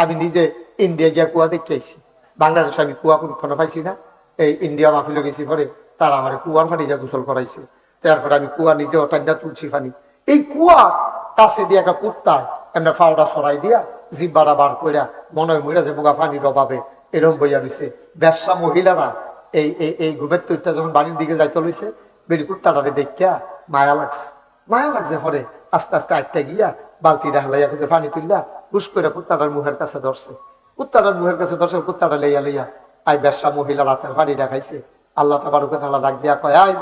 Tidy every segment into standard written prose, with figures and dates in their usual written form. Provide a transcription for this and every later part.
আমি নিজে ইন্ডিয়া গিয়া কুয়া দেখে আইছি। বাংলাদেশে আমি কুয়া কোনক্ষণ পাইছি না। এই ইন্ডিয়া মাহফিলে গেছি পরে তারা আমার কুয়ার পানি যা গোসল করাইছে। তারপরে আমি কুয়া নিজে অটান্ডা তুলছি পানি। এই কুয়া কাছে দিয়ে একটা কুত্তায় এমনি ফাওটা সরাই দিয়া জিব্বাটা বার কইরা মনে হয় মইরা যে বোগা পানির অভাবে এরম বইয়া রয়েছে। ব্যবসা মহিলারা এই ঘুমের তৈরটা যখন বাড়ির দিকে যাইতে লইছে, বেরি কুত্তাটারে দেখিয়া মায়া লাগছে পরে আস্তে আস্তে আটটা গিয়া বালতিটা হালাইয়া কিন্তু পানি তুললা হুস করে কুত্তাটার মুখের কাছে ধরছে। কুত্তাটা লইয়া আই ব্যবসা মহিলা রাতের পানিটা খাইছে। আল্লাহ তাবারক ওয়া তাআলা ডাক দিয়া কয়, আই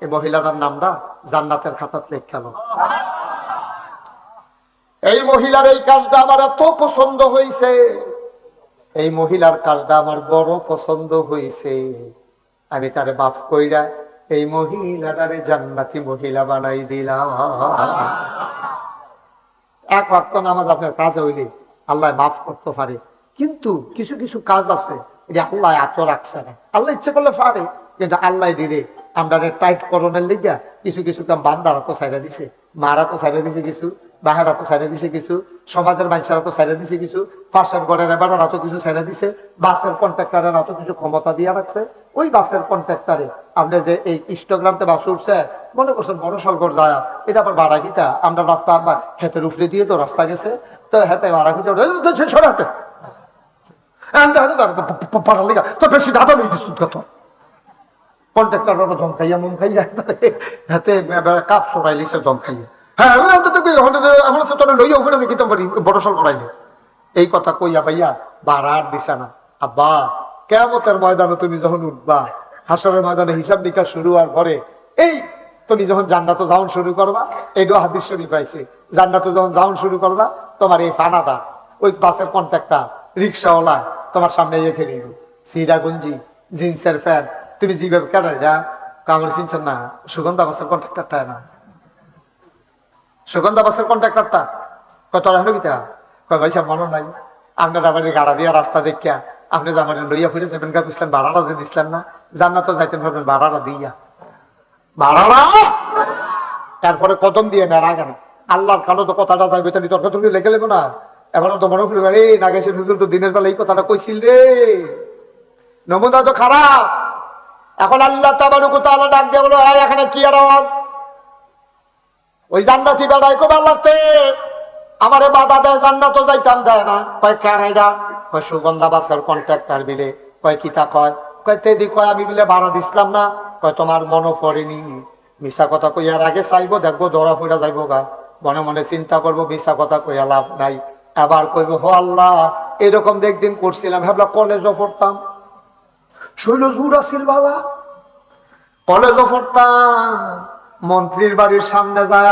এই মহিলাটার নামটা জান্নাতের খাতাত লেখালো। এই মহিলার এই কাজটা আমার এত পছন্দ হয়েছে, এই মহিলার কাজটা আমার বড় পছন্দ হয়েছে, আমি তারে মাফ কইরা এই মহিলাটারে জান্নাতি মহিলা বানাই দিলাম। এক ওয়াক্ত নামাজ আপনার কাজ হইলে আল্লাহ মাফ করতে পারে, কিন্তু কিছু কিছু কাজ আছে এটা আল্লাহ এত রাখছে না। আল্লাহ ইচ্ছে করলে পারে, কিন্তু আল্লাহ দিলে আমরা টাইট করণের লিগা কিছু কিছু কাম বান্দারা তো ছাইড়া দিছে, মারা তো ছাইড়া দিছে কিছু, বাহারা তো ছাইড়া দিছে কিছু, সমাজের মানুষেরা তো ছাইড়া দিছে কিছু, পাশের ঘরের এবারেরা তো কিছু ছাইড়া দিছে, বাসের কন্ট্রাক্টরেরা তো কিছু ক্ষমতা দিয়ে রাখছে। ওই বাসের কন্ট্রাক্টরে আপনি যে এই ইনস্টাগ্রামতে বাস উঠছে মনে করছেন বড় সলগর যায়, এটা আবার ভাড়া কিতা আমরা রাস্তা আবার হেতের উপরে দিয়ে তো রাস্তা গেছে, তো হেতে ভাড়া কিতা সরাতে তো বেশি দাদা নেই কিছু কত কন্ট্রাক্টর দম খাইয়া মন খাইয়া হাতে কাপ সরাই লিছে দম খাইয়া। হ্যাঁ আমরা তোরা লইয়া উঠে যে কিতাম পারি বড় সল করাইলে। এই কথা কইয়া ভাইয়া ভাড়া আর দিছে না। আব্বা কিয়ামতের ময়দানে তুমি যখন উঠবা, হাসরের ময়দানে হিসাব নিকাশ শুরু হওয়ার পরে এই তুমি যখন জান্নাতে যাওন শুরু করবা, এইটাও হাদিস শরীফ পাইছে, জান্নাতে যখন যাওন শুরু করবা তোমার এই ফানাদা ওই বাসের কন্ট্রাক্টর রিক্সাওয়ালা তোমার সামনে রেখে নিব, সিরা গঞ্জি জিন্সের প্যান্ট, তুমি যেভাবে কেটা কামড় চিনছেন না, সুগন্ধা বাসের কন্ট্রাক্টরটা না, সুগন্ধা বাসের কন্ট্রাক্টরটা কত হলো কিতা কয় ভাই সাহেব মনে নাই আপনার আবার গাড়া দিয়া রাস্তা দেখিয়া আপনি যে আমার লইয়া ফিরে যাবেন গা বুঝলেন, ভাড়াটা যে দিচ্ছিলেন না জান্নাত যাইতেন ভাববেন ভাড়াটা দিয়া ভাড়াটা, তারপরে কদম দিয়ে না রাখা না আল্লাহর খালো তো কথাটা যাইবে তো তর্ক তর্ক লেগে লেবো না। এবারও তো মনে করি রে নাগেশের হুজুর তো দিনের বেলা এই কথাটা কইছিল রে, নমুনা তো খারাপ। এখন আল্লাহ তাবারক ওয়া তাআলা ডাক দিয়ে বলো, আয় এখানে কি আর আওয়াজ? ওই জান্নাতি বেড়াই কো আল্লাহতে আমারে বাধা দেয়, জান্নাতও যাইতাম দেয় না। কয় কারাইডা? কয় সুগন্ধা বাসের কন্ট্রাক্টর বিলে। কয় কিতা? কয় তেদি কয় আমি বিলে ভাড়া দিছিলাম না। কয় তোমার মনে পড়েনি? মিশা কথা কইয়ার আগে চাইবো দেখবো ধরা ফিরা যাইবো গা, মনে মনে চিন্তা করবো মিশা কথা কইয়া লাভ নাই। আবার কইব হো আল্লাহ এরকম একদিন করছিলাম, ভাবলা কলেজও পড়তাম, শৈল জুর আসিল বাবা, কলেজও পড়তাম, মন্ত্রীর বাড়ির সামনে যায়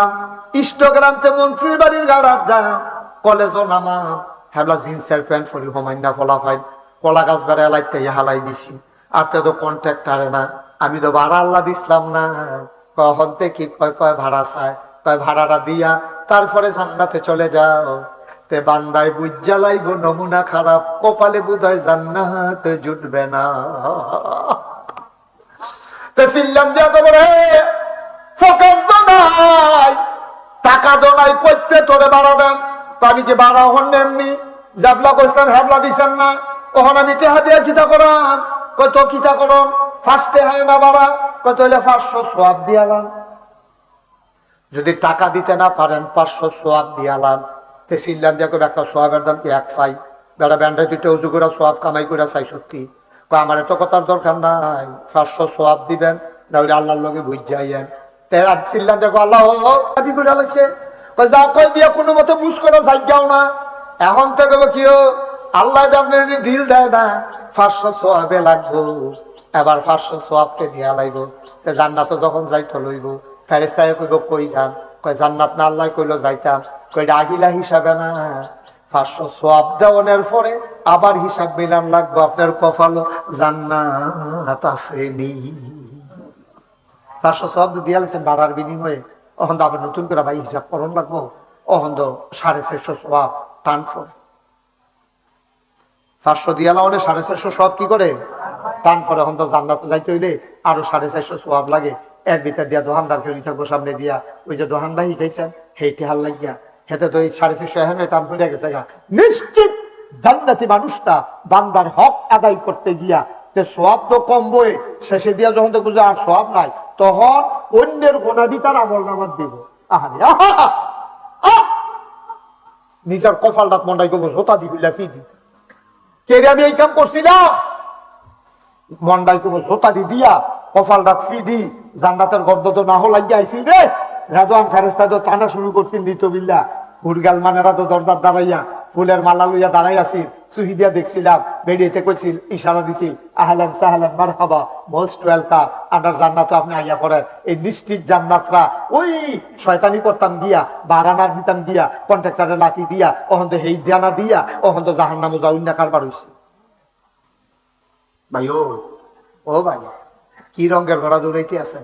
ইস্টগ্রামতে মন্ত্রীর বাড়ির গাড়াত যায় কলেজও নামা, হেবলা জিন্সের প্যান্ট শরীর হোমাইন্ডা ফলা ফাই কলা গাছ বেড়া এলাইতে হালাই দিছি। আর তো কন্ট্রাক্টারে না, আমি তো ভাড়া আল্লাহ দিছিলাম না। কহনতে কি কয় ভাড়া চায়, কয় ভাড়াটা দিয়া তারপরে জান্নাতে চলে যাও। তে বান্দায় বুঝ জ্বালাইব নমুনা খারাপ, কপালে বুধায় জান্নাত জুটবে না। তে সিল্লাম দিয়া তো বলে ফকের তো নাই, টাকা তো নাই, করতে তোরে ভাড়া দেন। তো আমি কি ভাড়া হন এমনি জাবলা করছেন হ্যাবলা দিছেন না, ওখানে আমি টেহা দিয়া কিতা করাম? কত কিতা করন? ফার্স্টে হয় না ভাড়া, কত হইলে 500 সোয়াব দিয়ালাম। যদি টাকা দিতে না পারেন 500 সোয়াব দিয়ালাম। তে সিল্লাম দিয়া করে একটা সোয়াবের দাম কি এক পাই? বেড়া ব্যান্ডায় দুটো উজু করে সোয়াব কামাই করে চাই সত্যি। আমার এত কথার দরকার নাই, 500 সোয়াব দিবেন না হলে আল্লাহর লগে বুঝ যাইয়েন। সিল্লাম দেখো আল্লাহ দাবি করে লাগছে, যা কই দিয়া কোনো মতে বুঝ করে যাইগাও না। এখন থেকে কি আল্লাহ আপনার ঢিল দেয় না, 500 সোয়াবে লাগবো, এবার 500 সোয়াবকে দিয়া লাগব। জান্নাত যখন যাইতে লইব ফেরেশতায়ে কইব কই যান? কয় জান্নাত না আল্লাহ কইলো যাইতাম। কই আগিলা হিসাবে না, 500 সোয়াব দেওয়ানোর পরে আবার হিসাব মিলান লাগবো, আপনার কপাল জান্নাত আসেনি। 500 সোয়াব দিয়ে আলছেন ভাড়ার বিনিময়ে, অহন আবার নতুন করে ভাই হিসাব করন লাগবো, অহন 450 সোয়াব টান পড়ে। 500 দিয়া লাউনে 450 সোয়াব কি করে টান পড়ে। এখন তো জান্নাতে যাইতে হইলে আরো 450 সোয়াব লাগে। এর ভিতর দিয়া দোকানদারকে থাকবো সামনে দিয়া, ওই যে দোকানদার হিটাইছেন হেইটে হাল লাগিয়া হেতে তো এই 450 টান পড়ে গেছে। নিশ্চিত জান্নাতি মানুষটা বান্দার হক আদায় করতে গিয়া যে সওয়াব তো কম বই শেষে দিয়া যখন দেখবো যে আর সওয়াব নাই, তখন অন্যের গোনাটি তার আমল নামাত দিব। আহারে নিজের কপালটা মন্ডাই করবো জোতা দিবিল্লা ফিদি কে আমি এই কাম করছিলাম, মন্ডাই করবো জোতাটি দিয়া কপালটা ফিদি জান্নাতের গদ্দ তো না হল লাগিয়ে আইসি রে। রাদওয়ান ফেরেশতা তো টানা শুরু করছেন দিত বিল্লা, হুরগাল মানেরা তো দরজার দাঁড়াইয়া ফুলের মালা লইয়া দাঁড়াই আসিল, চুহি দিয়া দেখছিলাম, বেরিয়েতে কইছিল, ইশারা দিছিল, আহলান সাহলান মারহাবা, মোস্ট ওয়েলকাম, আন্ডার জান্নাত আপনি আইয়া পড়েন। এই নিশ্চিত জান্নাতরা ওই শয়তানি করতাম গিয়া, বারানা দিতাম দিয়া, কন্ট্রাক্টরের লাঠি দিয়া, ওখান তো হেই দিয়ানা দিয়া, ওখান তো জাহান্নামে যাউন না কারবার হইছে। ভাই ও ভাই, কি রঙের ঘোড়া দৌড়াইতে আছে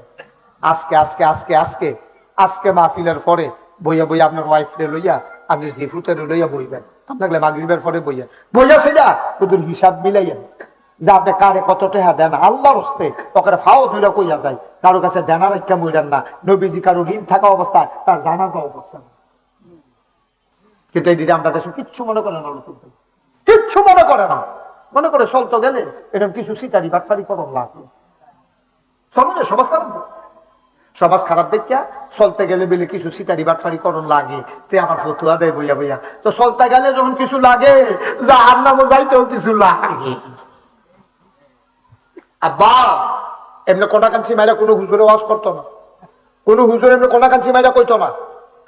আজকে আজকে আজকে আজকে আজকে মাহফিলের পরে বইয়া বইয়া আপনার ওয়াইফ রে লইয়া, আপনি জিফুতের লইয়া বইবেন, আপনাকে মাগরিবের পরে বইয়া বইয়া সেটা তোদের হিসাব মিলাইয়েন যে আপনি কারে কত টাকা দেন আল্লাহর হস্তে, ওকে ফাও দুইটা কইয়া যায়, কারো কাছে দেনা রাখা মইলেন না। নবীজি কারো ঋণ থাকা অবস্থায় তার জানা যাওয়া করছেন, কিন্তু এই দিদি আমরা দেশে কিচ্ছু মনে করে না, কিচ্ছু মনে করে না, মনে করে চলতো গেলে এরকম কিছু সিটারি বাটফারি করন লাগবে। সমাজ খারাপ দেখিয়া চলতে গেলে বেলে কিছু সিটারি বাটফারি করন লাগে, তে আমার ফতুয়া দেয় বইয়া বইয়া, তো চলতে গেলে যখন কিছু লাগে জাহান্নামে যাইতেও কিছু লাগে। আব্বা এমনি কোনাকাঞ্চি মাইরা কোনো হুজুরে ওয়াজ করতো না, কোনো হুজুর এমনি কোনাকাঞ্চি মাইরা কইতো না।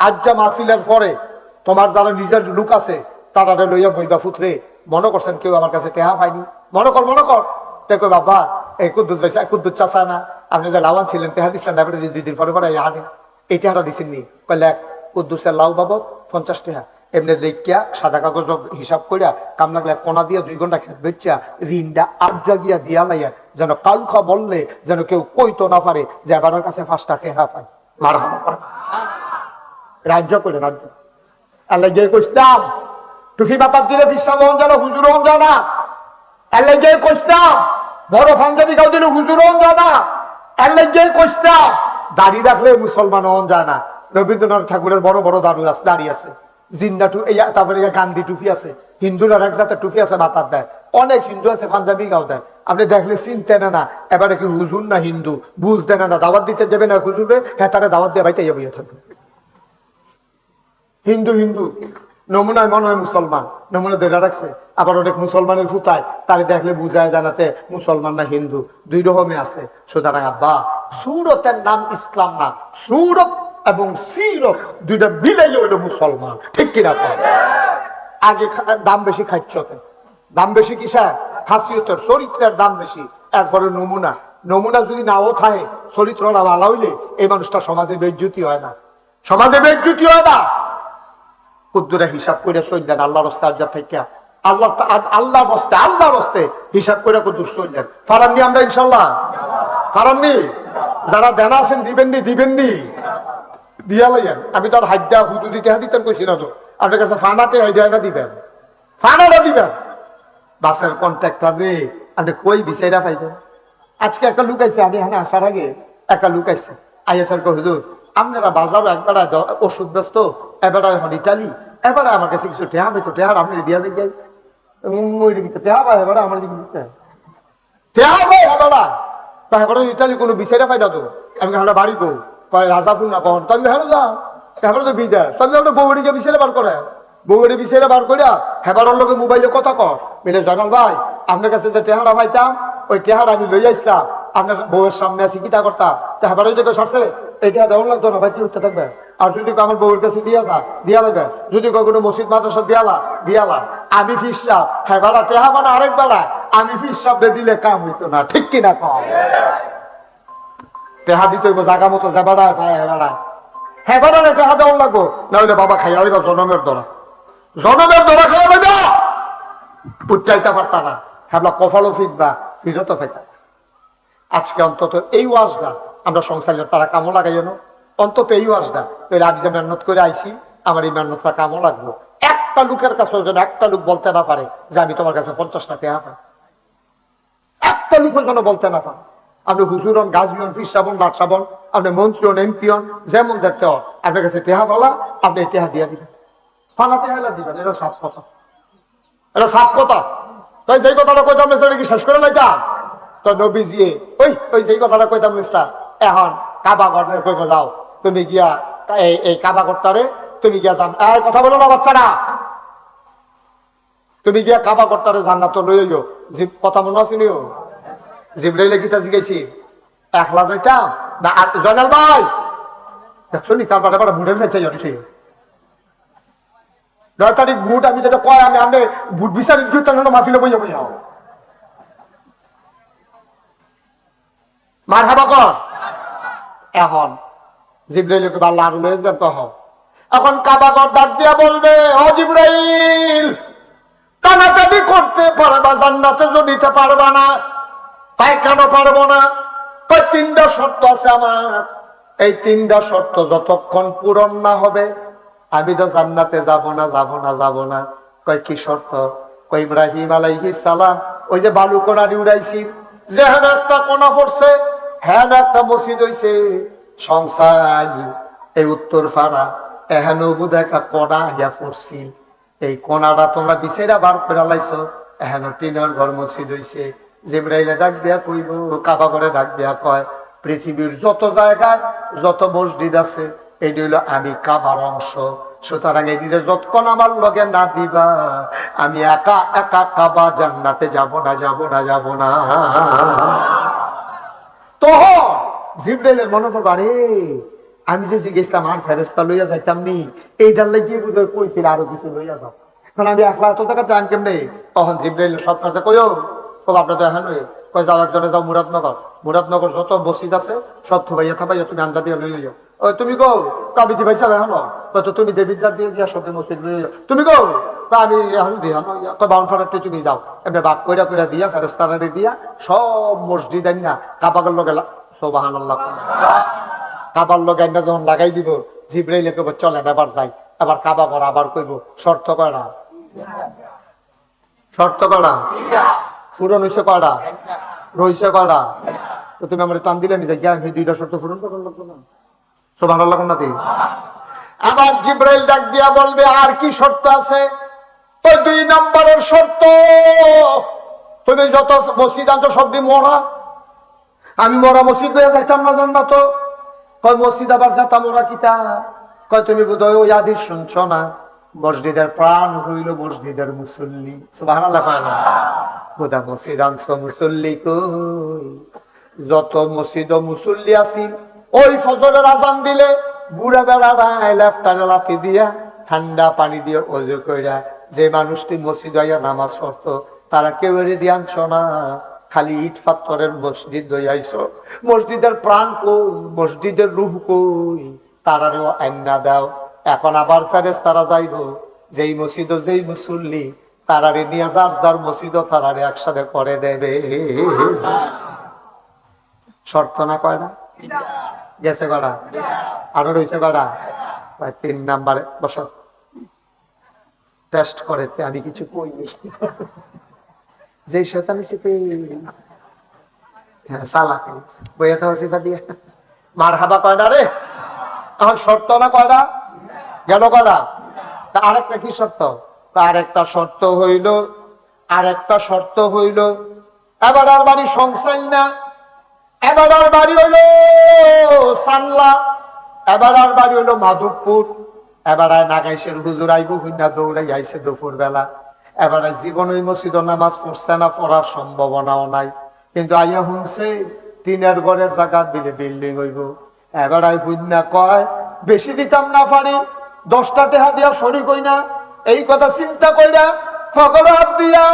আজ যা মাহফিলের পরে তোমার যারা নিজের লোক আছে তারা লইয়া বইবা ফুতরে, মনে করছেন কেউ আমার কাছে টেহা পাইনি, মনে কর দেখো বাবা এই কুদ্দুস ভাই কুদ্দুস চাচা না, আপনি যে লাভান ছিলেন টেহা দিচ্ছেন না, 2 দিন পরে পরে হাঁটেন, এই টেহাটা দিচ্ছেন নি, কইলে কুদ্দুসের লাউ বাবদ 50 টাকা, এমনি দেখিয়া সাদা কাগজ হিসাব করিয়া কাম লাগলে কোনা দিয়া 2 ঘন্টা খেত বেচা ঋণটা আবজা গিয়া দিয়া লাইয়া, যেন কালখা বললে যেন কেউ কইতো না পারে যে এবার কাছে 5 টাকা টেহা পায়। মার রাজ্য করে রাজ্য আল্লাহ গিয়ে কইতাম টুফি বাতার দিলে ফিসা বহন জানা হুজুর হন জানা, আল্লাহ গিয়ে কইতাম বড় পাঞ্জাবি গাও দিলে হুজুর হন জানা, আল্লাহ গিয়ে কইতাম দাড়ি রাখলে মুসলমান হন জানা। রবীন্দ্রনাথ ঠাকুরের বড় বড় দাড়ি আছে, জিন্দা টুপি, তারপরে গান্ধী টুপি আছে, হিন্দুরা এক জাতের টুপি আছে মাথার দেয়, অনেক হিন্দু আছে পাঞ্জাবি গাও দেয়, আপনি দেখলে চিনতে না এবারে কি হুজুর না হিন্দু বুঝতে না, দাওয়াত দিতে যাবে না হুজুরে, হ্যাঁ তারা দাওয়াত দিয়ে বাইতে বইয়া থাকবে। হিন্দু হিন্দু নমুনায় মনে হয় মুসলমান, নমুনা ধরে রাখছে, আবার অনেক মুসলমানের ফুতায় তারে দেখলে বুঝায় জানাতে মুসলমান না হিন্দু, 2 রকমে আছে। সুতরাং আব্বা সুরতের নাম ইসলাম না, সুরত এবং সিরত 2টা মিলাই হইল মুসলমান, ঠিক কিনা? আগে দাম বেশি খাচ্ছ, দাম বেশি কিসের? খাসিয়তের, চরিত্রের দাম বেশি, এরপরে নমুনা, নমুনা যদি নাও থাকে চরিত্রটা ভালো হইলে এই মানুষটা সমাজে বেজ্জুতি হয় না, সমাজে বেজ্জুতি হয় না। কুদ্দুরা হিসাব করে চললেন আল্লাহর রাস্তা থেকে, আল্লাহর রাস্তে হিসাব করে কুদ্দুর চললেন। ফারামনি আমরা ইনশাল্লাহ, ফারামনি যারা দেনা আছেন দিবেননি দিয়া লাইয়েন। আমি তো আর হাজ্জা হুদুদি টেহা দিতেন কইছি না, তো আপনার কাছে ফানাতে হাইডিয়াটা দিবেন, ফানাটা দিবেন। বাসের কন্ট্রাক্টর রে আপনি কই বিচাইরা পাইবেন? আজকে একটা লোক আইছে, আমি এখানে আসার আগে একটা লোক আইছে, আইয়াসার হুজুর আপনারা বাজারও একবার ওষুধ ব্যস্ত, এবার এখন ইটালি, এবার আমার কাছে কিছু টেহা পেতো, টেহার আপনি দিয়া দেখবেন টেহা পাই, এবার আমার দিকে দিতে টেহা পাই, এবার ইটালি কোনো বিচাইরা পাই না, তো আমি আমরা বাড়ি গো রাজাপুর না কখন, তবে হ্যাঁ যাও এখন তো বিদেশ, তবে আপনার বউড়িকে বিচারে বার করে, বউড়ি বিচারে বার করিয়া হেবারের লোকে মোবাইলে কথা কর মিলে, জয়নাল ভাই আপনার কাছে যে টেহারা পাইতাম ওই টেহারা আমি লইয়া আসলাম, আপনার বউয়ের সামনে আসি কিতা করতাম, তো হেবারের যে সরছে এইটা দেওয়া লাগতো না, ভাই উঠতে থাকবে। আর যদি আমার বউয়ের কাছে দিয়া লাগবে, যদি কোনো মসজিদ মাদ্রাসা দিয়ালা আমি ফিসাব হেবারা টেহা মানে আরেক বেলা আমি ফিসাব দিলে কাম হইতো না, ঠিক কিনা? কম টেহা দিতে হইব জাগা মতো যাবাড়ায় ভাই হেবাড়ায়, হেবাড়ায় টেহা দেওয়া লাগবো, না হইলে বাবা খাইয়া লইবা জনমের দরা খাইয়া লইবা, উচ্চাইতে পারতা না, হেবলা কফালও ফিরবা, ফিরতো পাইতা। আজকে অন্তত এই ওয়াজটা আমরা সংসারের তারা কামও লাগাই যেন, অন্তত এই ওয়াজটা আমি যে মেহনত করে আইছি আমার এই মেহনতটা কামও লাগলো। একটা লোকের কাছে যেন একটা লোক বলতে না পারে যে আমি তোমার কাছে 50 টাকা পাই, একটা লোকের জন্য বলতে না পারে। আপনি হুজুর হন, গাছবিয়ন, ফির সাবন, লাট সাবন, আপনি মন্ত্রী হন, এমপি হন, যেমন দেখতে হন, আপনার কাছে টেহা পালা আপনি টেহা দিয়ে দিবেন, ফালা টেহা দিবেন, এটা সব কথা। এটা সাপ কথা। তাই যেই কথাটা কইতাম না সেটা কি শেষ করে লাইতা? তো নবীজি ওই যেই কথাটা কইতাম না এখন কাবা ঘরে কইব যাও, তুমি গিয়া এই কাবা ঘরটারে তুমি গিয়া জান, এই কথা বলো না বাচ্চারা, তুমি গিয়া কাবা ঘরটারে জান্নাত লইও। কথা মনে আছে নিও? জিবরাইল গীতা জিগাইছি একলা যাইতাম না জয়নাল ভাই দেখছো নি কার বাটা বুটের যাইছে জানিস 9 তারিখ বুট আমি যেটা কয় আমি আপনি বুট বিচারি মাফিলে বইয়া বইয়া মার হাবা কর। এখন জিবরাইলকে আল্লাহ আরো লয়ে যান কহ। এখন কাবাগর ডাক দিয়া বলবে, ও জিবরাইল টানাটানি করতে পারবা জান্নাতে নিতে পারবা না? তাই কেন পারবো না? কয় 3টা শর্ত আছে আমার, এই 3টা শর্ত যতক্ষণ পূরণ না হবে আমি তো জান্নাতে যাব না যাব না যাব না। কয় কি শর্ত? কয় ইব্রাহিম আলাইহিস সালাম ওই যে বালু কোনারি উড়াইছি, যেখানে একটা কোনা পড়ছে হ্যাঁ একটা মসজিদ হইছে সংসার এই উত্তর ফাড়া এহেন বুধ একটা কোনা ইয়া পড়ছি, এই কোনাটা তোমরা বিচাইরা বার করে লাইছো, এহেন টিনের ঘর মসজিদ হইছে। জিবরাইলে ডাক দিয়া কইব, কাবা করে ডাক দিয়া কয় পৃথিবীর যত জায়গায় যত মসজিদ আছে এটি হইল আমি কাবার অংশ, সুতরাং এটিতে যতক্ষণ আমার লগে না দিবা আমি একা একা কাবা জান্নাতে যাব না যাব না যাব না। তো জিবরাইলের মনে করবো আরে আমি যে জিজ্ঞেসলাম আর ফেরেস্তা লইয়া যাইতাম নি, এইটার লাগিয়ে বুঝে কইছিল আরো কিছু লইয়া যাও, কারণ আমি একলা এত টাকা চান কেমনে। তখন জিবরাইল সব কাছে কইও আপনার তো এখন কই যাও একজনে যাও মুরাদনগর যত মসজিদ আছে সব থুবাইয়া থাবাইয়া তুমি আন্দা দিয়ে লই যাও। ওই তুমি গো কাবিতি ভাই সাহেব এখন তো তুমি দেবিদার দিয়ে গিয়া সব মসজিদ লই যাও। তুমি গো তা আমি এখন দিয়ে বাউন ফাটারটি তুমি যাও এমনি বাক কইরা কইরা দিয়া ফেরেস্তারে দিয়া সব মসজিদ আনি না কাবাগর লগে সুবহানাল্লাহ কাবার লগে আইনা যখন লাগাই দিব জিবরাইলে কইব চলেন এবার যাই, এবার কাবা করা আবার কইব শর্ত কয়টা? শর্ত কয়টা? পূরণ হইছে কয়টা? রইছে কয়টা? তো তুমি আমার টান দিলে নিজে গিয়া 2টা শর্ত পূরণ করতে লাগবে না? সুবহানাল্লাহ কোন নাতি? আবার জিবরাইল ডাক দিয়া বলবে আর কি শর্ত আছে? তো 2 নম্বরের শর্ত তুমি যত মসজিদ আনছো সব দিয়ে মরা, আমি মরা মসজিদ হয়ে যাইতাম না জান্নাত। কয় মসজিদ আবার যেতাম ওরা কিতা? কয় তুমি বোধহয় ওই আদিস শুনছো না, মসজিদের প্রাণ হইল মসজিদের মুসল্লি। সুবহানাল্লাহ কয় না? খোদা মসজিদ আনছো মুসল্লি কই? যত মসজিদ মুসল্লি আছি ওই ফজরের আজান দিলে বুড়া বেড়ায় লেফটারে লাথি দিয়া ঠান্ডা পানি দিয়ে ওযু কইরা যে মানুষটি মসজিদ আইয়া নামাজ পড়তো তারা কেউ দিয়ে আনছো না, খালি ইট পাথরের মসজিদ হইয়াইছো। মসজিদের প্রাণ কই? মসজিদের রূহ কই? তারারেও আইনা দাও। এখন আবার ফেরেশতারা যাইবো যেই মসজিদ যেই মুসল্লি তারারে নিয়ে যার যার মসজিদ তারারে একসাথে করে দেবে। শর্ত না কয়টা? গেছে কয়টা? আরো রয়েছে কয়টা? 3 নাম্বারে বস টেস্ট করে আমি কিছু কইনি যে শয়তানি সিতে সালাক বইয়া তো সিফা দিয়া মারহাবা কয়টা রে? এখন শর্ত না কয়টা? গেল কয়টা? আরেকটা কি শর্ত? আরেকটা শর্ত হইল এবার আর বাড়ি সংসাই না, এবার আর বাড়ি হইলো সানলা, এবার আর বাড়ি হইলো মাধবপুর, এবার আর নাগাইশের হুজুর আইবো হুইনা দৌড়াই আইছে দুপুর বেলা, এবার জীবন ওই মসজিদ নামাজ পড়ছে না, পড়ার সম্ভাবনাও নাই, কিন্তু আইয়া শুনছে টিনের ঘরের জায়গা দিলে বিল্ডিং হইব। এবার আই হুইনা কয় বেশি দিতাম না পারি 10টা টাকা দিয়া শরীর কই না, এই কথা চিন্তা কইরা ফকর হাত দিয়া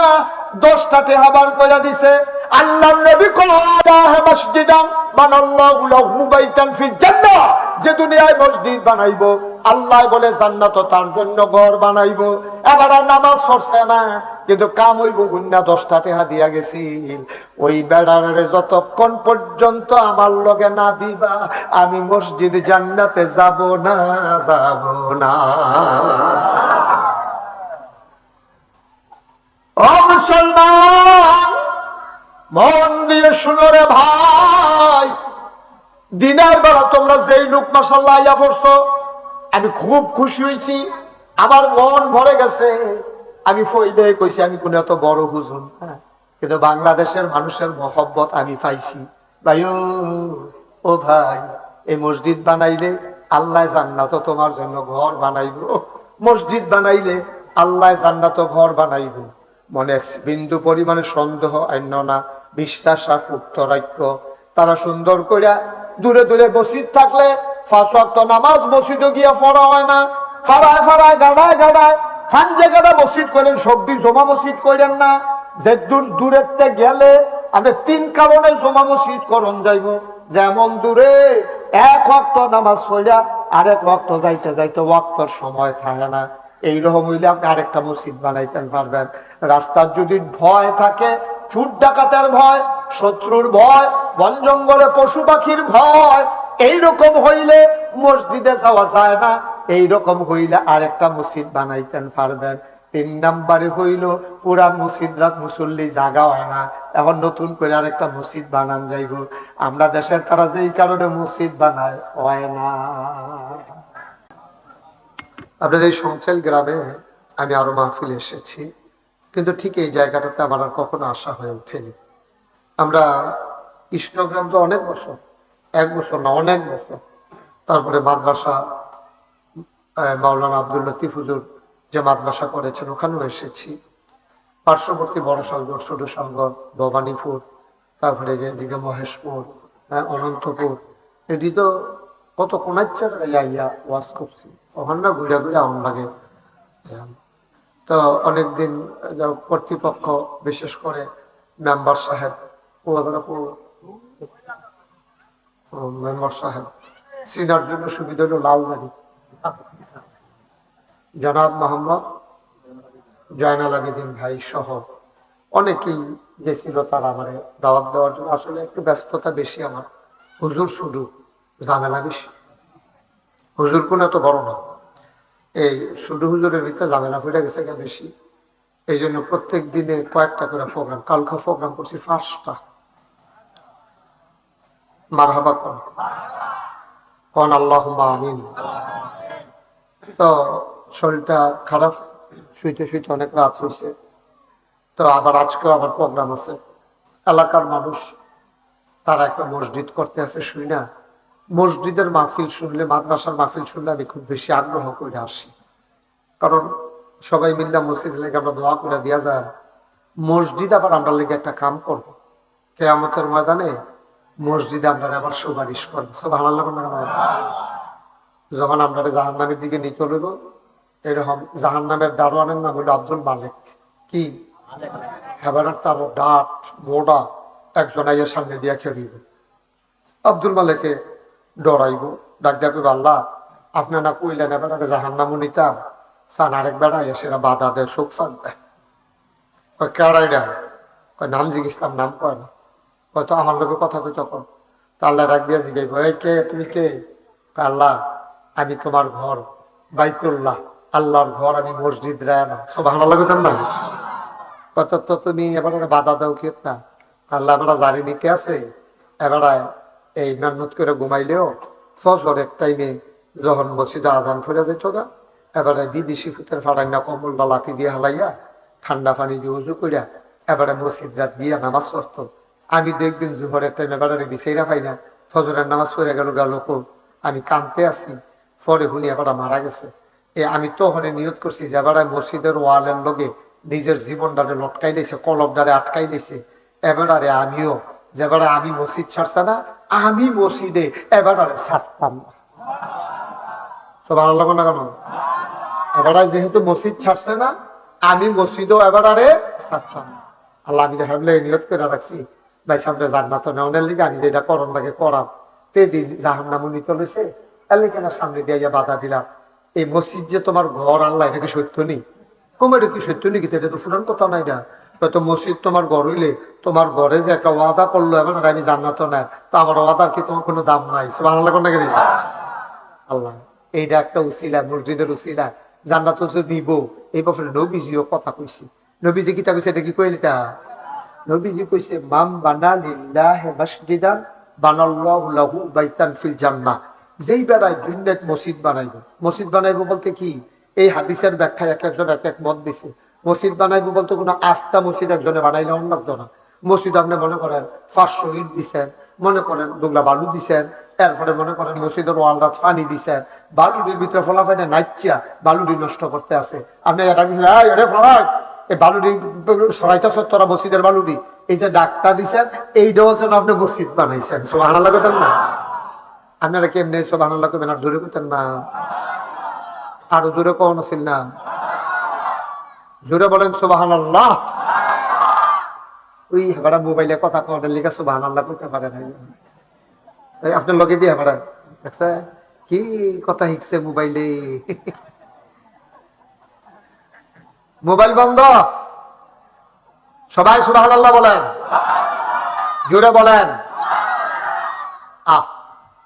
10টা টাকা বার কইরা দিছে। আল্লাহর নবী কওয়া মসজিদান বানাল্লাহু লাহু বাইতান ফিল জান্নাহ, যে দুনিয়ায় মসজিদ বানাইবো আল্লাহ বলে জান্নাত তার জন্য ঘর বানাইবো। এবার নামাজ পড়ছে না কিন্তু কাম হইব গুন্না 10টা টাকা দিয়া গেছি, ওই বেড়ারে যতক্ষণ পর্যন্ত আমার লগে না দিবা আমি মসজিদ জান্নাতে যাব না যাব না। ও মুসলমান মন দিয়ে শুনো রে ভাই, দিনের বেলা তোমরা যেই লোক মাশাআল্লাহ ইয়া পড়ছো আমি খুব খুশি হয়েছি, আমার মন ভরে গেছে। আমি ফইলে কইছি আমি কোন এত বড় হুজুর, হ্যাঁ, কিন্তু বাংলাদেশের মানুষের মহব্বত আমি পাইছি। ভাই ও ভাই, এই মসজিদ বানাইলে আল্লাহ জান্নাত তোমার জন্য ঘর বানাইব, মসজিদ বানাইলে আল্লাহ জান্নাত ঘর বানাইব। মনে বিন্দু পরিমাণে সন্দেহ আইন না, বিশ্বাস আর উক্ত রাখ্য। তারা সুন্দর করিয়া দূরে দূরে মসজিদ থাকলে 5 ওয়াক্ত নামাজ মসজিদে গিয়া পড়া হয় না, ফাড়ায় ফাড়ায় গাড়ায় গাড়ায় ফান জায়গাটা মসজিদ করেন, সবজি জমা মসজিদ করেন না। যে দূরের গেলে আপনি 3 কারণে জমা মসজিদ করন যাইব। যেমন দূরে 1 ওয়াক্ত নামাজ পড়া আরেক ওয়াক্ত যাইতে যাইতে ওয়াক্তর সময় থাকে না। এইরকম হইলে আপনি আরেকটা মসজিদ বানাইতে পারবেন। রাস্তার যদি ভয় থাকে, চুর ডাকাতের ভয়, শত্রুর ভয়, বন জঙ্গলে পশু পাখির ভয়, এইরকম হইলে মসজিদে যাওয়া যায় না। এইরকম হইলে আরেকটা মসজিদ বানাইতে পারবেন। 3 নাম্বারে হইল পুরা মসজিদ রাত মুসল্লি জাগা হয় না, এখন নতুন করে আরেকটা মসজিদ বানান যাইব। আমরা দেশের তারা যেই কারণে মসজিদ বানায় হয় না। আপনাদের সংচেল গ্রামে আমি আরো মাহফিল এসেছি, কিন্তু ঠিক এই জায়গাটাতে আমার আর কখনো আসা হয়ে ওঠেনি। আমরা কৃষ্ণগ্রাম তো অনেক বছর, 1 বছর না অনেক বছর, তারপরে মাদ্রাসা মাওলানা আব্দুল লতিফ হুজুর যে মাদ্রাসা করেছেন ওখানেও এসেছি। পার্শ্ববর্তী বড়সালগড়, ছোটসালগড়, ভবানীপুর, তারপরে এদিকে মহেশপুর, অনন্তপুর, এটি তো কত কোনাচ্ছা ইয়া ওয়াজ করছি, ওখান না ঘুরে ঘুরে আমার লাগে। তো অনেকদিন কর্তৃপক্ষ, বিশেষ করে মেম্বার সাহেব, মেম্বার সাহেব সিনার জন্য সুবিধা হলো লালবাড়ি, জনাব মোহাম্মদ জয়নাল আবেদিন ভাই সহ অনেকেই গেছিল, তারা আমার দাওয়াত দেওয়ার জন্য। আসলে একটু ব্যস্ততা বেশি আমার, হুজুর শুধু ঝামেলা বেশি। হুজুর কোন এত বড় না, এই শুধু হুজুরের ভিতরে ঝামেলা হয়ে গেছে বেশি। এই জন্য প্রত্যেক দিনে কয়েকটা করে প্রোগ্রাম, কালকে প্রোগ্রাম করছি 5টা। মারহাবা কোন আল্লাহুম্মা আমিন। তো শরীরটা খারাপ, শুইতে শুইতে অনেক রাত হয়েছে। তো আবার আজকেও আবার প্রোগ্রাম আছে। এলাকার মানুষ তারা একটা মসজিদ করতে আছে, শুই না। মসজিদের মাহফিল শুনলে, মাদ্রাসার মাহফিল শুনলে আমি খুব বেশি আগ্রহ করে আসি, কারণ সবাই মিল্লা মসজিদ লেগে আমরা দোয়া করে দেওয়া যায়। মসজিদ আবার আমরা লেগে একটা কাম করবো, কিয়ামতের ময়দানে মসজিদে আমরা আবার সুপারিশ করবো। সুবহানাল্লাহ। যখন আমরা জাহান্নামের দিকে নিতে হইব, এরকম জাহান্নামের দারোয়ানের নাম হইল আব্দুল মালিক। কি হেবারের তার ডাট মোড়া একজন আইয়ের সামনে দিয়া খেলিব। আব্দুল মালিককে ডরাইব, ডাক দিয়া কইব, আল্লাহ আপনি না কইলেন এবারে জাহান্নামও নিতাম, সান আরেক বেড়াই সেটা বাধা দেয়, শোক ফাঁক দেয়। কেড়াই না, নাম জিজ্ঞেসলাম, নাম কয় না, হয়তো আমার লোকের কথা কই। তখন তা আল্লাহ ডাক দিয়া জিজ্ঞাসা, এই কে তুমি কে? আল্লাহ আমি তোমার ঘর বাইতুল্লাহ, আল্লাহর ঘর, আমি মসজিদ রায়না। সুবহানাল্লাহ কথা না কত, তো তুমি এবারে বাধা দাও কি না? আল্লাহ এবার জারি নিতে আছে, এবারে এই মেহনত করে ঘুমাইলেও ফজরের টাইমে যখন মসজিদে আজান ফিরে যেত না, এবারে বিদেশি ফুতের ফাড়াই না কম্বলটা লাথি দিয়ে হালাইয়া ঠান্ডা পানি দিয়ে উজু করিয়া এবারে মসজিদ রাত গিয়া নামাজ পড়তো। আমি তো একদিন জোহরের টাইম এবারে বিছাইরা পাই না, ফজরের নামাজ পড়ে গেল লোক, আমি কানতে আছি, পরে শুনি এবার মারা গেছে। আমি তো ওখানে নিয়ত করছি যে এবারে মসজিদের ওয়ালের লগে নিজের জীবনটারে লটকাই দিয়েছে, কলবটারে আটকাই দিয়েছে। এবারে আমিও যেবারে আমি মসজিদ ছাড়ছে না, আমি মসজিদে এবারে ছাড়তাম না। তো ভালো লাগো না কেন? এবারে যেহেতু মসজিদ ছাড়ছে না, আমি মসজিদও এবারে ছাড়তাম না। আল্লাহ আমি ভাবলে নিয়ত করে রাখছি, ভাই সামনে জান্নাত নেওয়ার লিগে আমি যেটা করণ লাগে করাম। তেদিন জাহান্নামও নিতে লইছে, এলে কেন সামনে দিয়ে বাধা দিলাম। এই মসজিদ যে তোমার ঘর, আল্লাহ এটা কি সত্য নেই? এটা কি সত্য নেই? এটা তো ফুরান কথা নাই না। হয়তো মসজিদ তোমার ঘর হইলে তোমার ঘরে যে একটা ওয়াদা করলো এবার আমি জান্নাত না, তো আমার ওয়াদার কি তোমার কোনো দাম নাই? সুবহানাল্লাহ কোন নাকি? আল্লাহ এইটা একটা উসিলা, মসজিদের উসিলা, জান্নাত নিব। এই ব্যাপারে নবীজিও কথা কইছি। নবীজি কিতা কইছে, এটা কি কইলিতা? নবীজি কইছে, মাম বানা লিল্লাহি মাসজিদান বানাল্লাহু লাহু বাইতান ফিল জান্নাহ। যেই বেড়ায় দুনিয়াত মসজিদ বানাইবো। মসজিদ বানাইবো বলতে কি? এই হাদিসের ব্যাখ্যায় এক একজন এক এক মত দিছে। মসজিদ বানাইবো বলতে কোনো আস্থা মসজিদ একজনে বানাইলে অন্য লাগতো না। মসজিদ আপনি মনে করেন 500 ইট দিচ্ছেন, মনে করেন দুগলা বালু দিচ্ছেন, এরপরে মনে করেন মসজিদের ওয়ালরাত পানি দিচ্ছেন, বালুটির ভিতরে ফলাফাইটা নাইচিয়া বালুটি নষ্ট করতে আছে। আপনি এটা দিচ্ছেন এই বালুটি সরাইটা সত্তরা মসজিদের বালুটি, এই যে ডাকটা দিচ্ছেন এইটাও যেন আপনি মসজিদ বানাইছেন। সুবহানাল্লাহ করতেন না? আপনারা কেমনি সুবহানাল্লাহ করবেন? আর জোরে করতেন না? আরো জোরে কোন ছিল না? জোরে বলেন সুবহানাল্লাহ। ওই হেবারা মোবাইলে কথা কওয়ার লিখা সুবহানাল্লাহ করতে পারে না। আপনার লগে দিয়ে হেবারা দেখছে কি কথা শিখছে মোবাইলে। মোবাইল বন্ধ, সবাই সুবহানাল্লাহ বলেন, জোরে বলেন।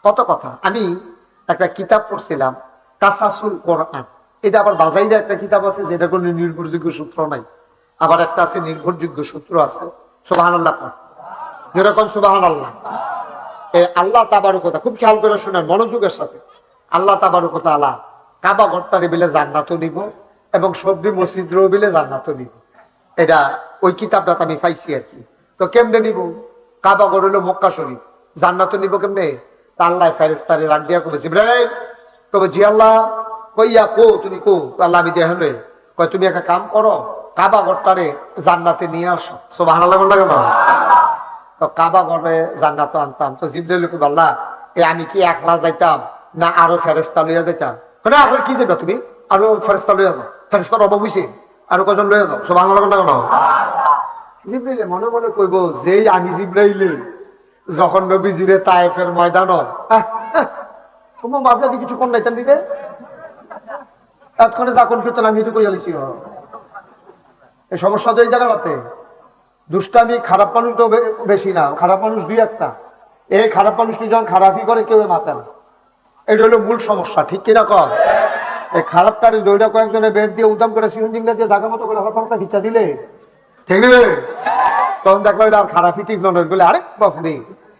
কত কথা। আমি একটা কিতাব পড়ছিলাম কাসাসুল কোরআন, এটা আবার বাজাইলে একটা কিতাব আছে যেটা কোনো নির্ভরযোগ্য সূত্র নাই, আবার একটা আছে নির্ভরযোগ্য সূত্র আছে। সুবহানাল্লাহ যেরকম সুবহানাল্লাহ। আল্লাহ তাবারকতা, খুব খেয়াল করে শুনেন মনোযোগের সাথে। আল্লাহ তাবারকতা আলা কাবা ঘরটারে বিলে জান্নাতও নিব এবং সবরি মসজিদও বিলে জান্নাতও নিব। এটা ওই কিতাবটা আমি পাইছি আর কি। তো কেমনে নিব? কাবা ঘর হলো মক্কা শরীফ, জান্নাতও নিব কেমনে? তা আল্লাহ ফেরেশতারে রাখ দিয়া কবে জিবরাইল, তবে জি আল্লাহ, কইয়া কো তুমি কো? আল্লাহ আমি দেহ লই, কয় তুমি একটা কাম করো, কাবা ঘরটারে জান্নাতে নিয়ে আসো। সুবহানাল্লাহ বললাম না? তো কাবা ঘরে জান্নাত আনতাম। তো জিবরাইল কইব আল্লাহ আমি কি একলা যাইতাম না আরো ফেরেশতা লইয়া যাইতাম? মানে একলা কি যাইবা তুমি? আরো ফেরেশতা লইয়া যাও, ফেরেশতার অভাব হইছে, আরো কজন লইয়া যাও। সুবহানাল্লাহ বললাম না? জিবরাইল মনে মনে কইব যেই আমি জিবরাইল যখন নবীজিরে তায়েফের ময়দান তোমার বাপরা কিছু কোন নাইতাম দিবে এতক্ষণে যা কোন পেতেন আমি এটা কইয়ালিছি। এই সমস্যা তো এই জায়গাটাতে। দুষ্টামি খারাপ মানুষ তো বেশি না, খারাপ মানুষ দুই একটা। এই খারাপ মানুষটি যখন খারাপই করে কেউ মাথা না, এটা হলো মূল সমস্যা। ঠিক কিনা কর? এই খারাপটারে দইটা কয়েকজনে বের দিয়ে উদাম করে সিউন্ডিংটা দিয়ে জায়গা মতো করে হঠাৎ খিচা দিলে ঠিক নেবে, তখন দেখলো আর খারাপই ঠিক নয় বলে আরেক বাপরে